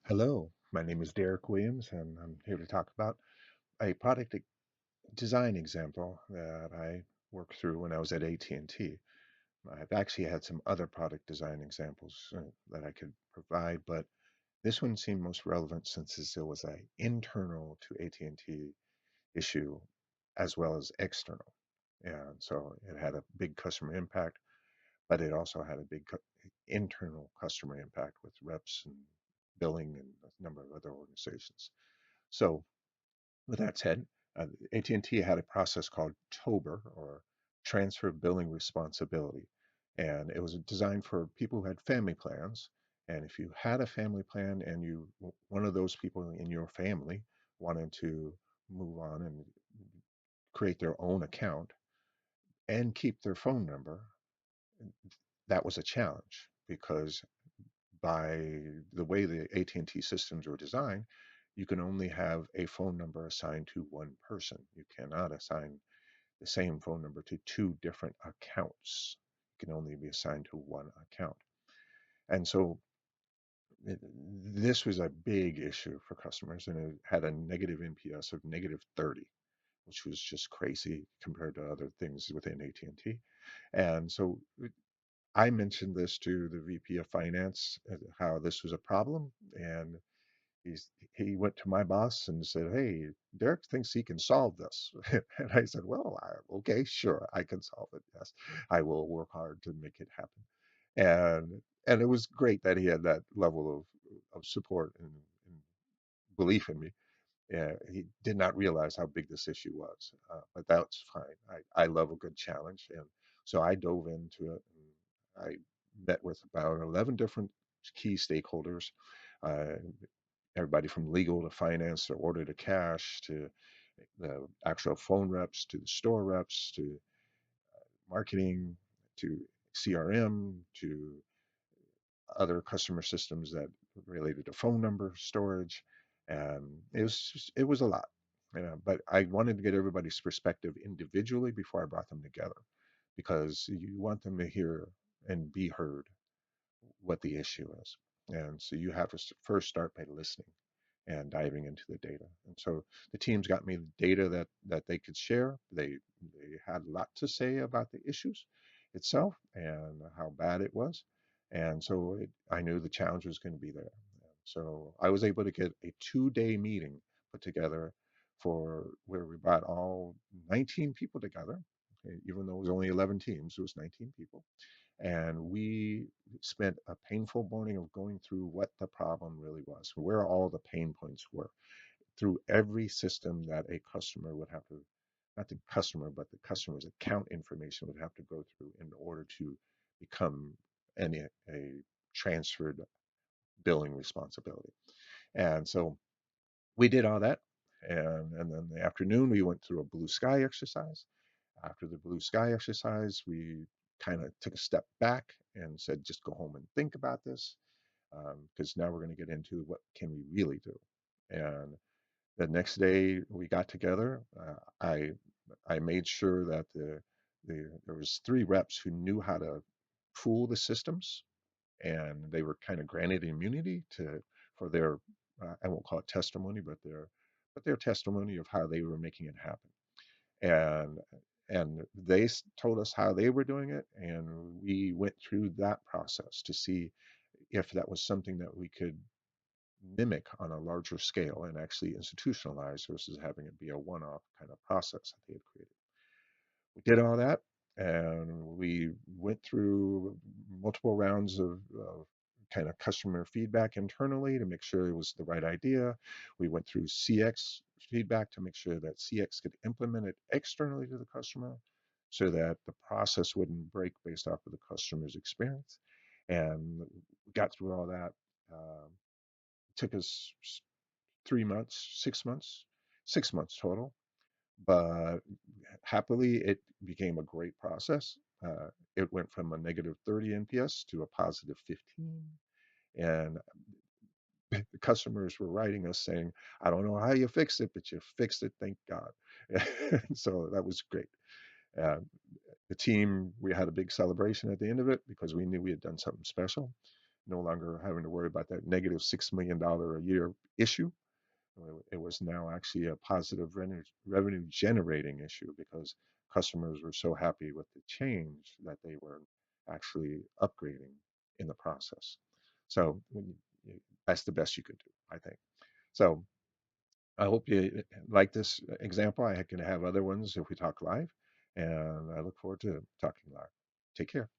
Hello, my name is Derek Williams, and I'm here to talk about a product design example that I worked through when I was at AT&T. I've actually had some other product design examples that I could provide, but this one seemed most relevant since it was an internal to AT&T issue as well as external. And so it had a big customer impact, but it also had a big internal customer impact with reps and billing and a number of other organizations. So with that said, AT&T had a process called TOBR, or Transfer Billing Responsibility, and it was designed for people who had family plans. And if you had a family plan and one of those people in your family wanted to move on and create their own account and keep their phone number, that was a challenge because by the way the AT&T systems were designed, you can only have a phone number assigned to one person. You cannot assign the same phone number to two different accounts. It can only be assigned to one account. And so it, this was a big issue for customers, and it had a negative NPS of negative 30, which was just crazy compared to other things within AT&T. And T. And so I mentioned this to the VP of Finance, how this was a problem, and he went to my boss and said, "Hey, Derek thinks he can solve this." And I said, "Well, okay, sure, I can solve it. Yes, I will work hard to make it happen." And it was great that he had that level of support and belief in me. He did not realize how big this issue was, but that's fine. I love a good challenge, and so I dove into it. And I met with about 11 different key stakeholders, uh, everybody from legal to finance to order to cash to the actual phone reps to the store reps to marketing to CRM to other customer systems that related to phone number storage, and it was a lot. But I wanted to get everybody's perspective individually before I brought them together, because you want them to hear and be heard what the issue is. And so you have to first start by listening and diving into the data. And so the teams got me the data that they could share. They had a lot to say about the issues itself and how bad it was. And so I knew the challenge was going to be there. So I was able to get a 2-day meeting put together for where we brought all 19 people together. Okay, even though it was only 11 teams, it was 19 people, and we spent a painful morning of going through what the problem really was, where all the pain points were, through every system that a customer would have to, not the customer, but the customer's account information would have to go through in order to become a transferred billing responsibility. And so we did all that. And then the afternoon, we went through a blue sky exercise. After the blue sky exercise, we kind of took a step back and said, just go home and think about this, because now we're going to get into what can we really do. And the next day we got together. I made sure that there was 3 reps who knew how to fool the systems, and they were kind of granted immunity to for their I won't call it testimony, but their testimony of how they were making it happen. And they told us how they were doing it, and we went through that process to see if that was something that we could mimic on a larger scale and actually institutionalize versus having it be a one-off kind of process that they had created. We did all that, and we went through multiple rounds of kind of customer feedback internally to make sure it was the right idea. We went through CX feedback to make sure that CX could implement it externally to the customer so that the process wouldn't break based off of the customer's experience. And we got through all that. It took us 3 months, 6 months, 6 months total, but happily it became a great process. It went from a negative 30 NPS to a positive 15. And the customers were writing us saying, I don't know how you fixed it, but you fixed it, thank God. So that was great. Uh, the team, we had a big celebration at the end of it because we knew we had done something special. no longer having to worry about that negative $6 million a year issue. It was now actually a positive revenue generating issue because customers were so happy with the change that they were actually upgrading in the process. So that's the best you could do, I think. So I hope you like this example. I can have other ones if we talk live, and I look forward to talking live. Take care.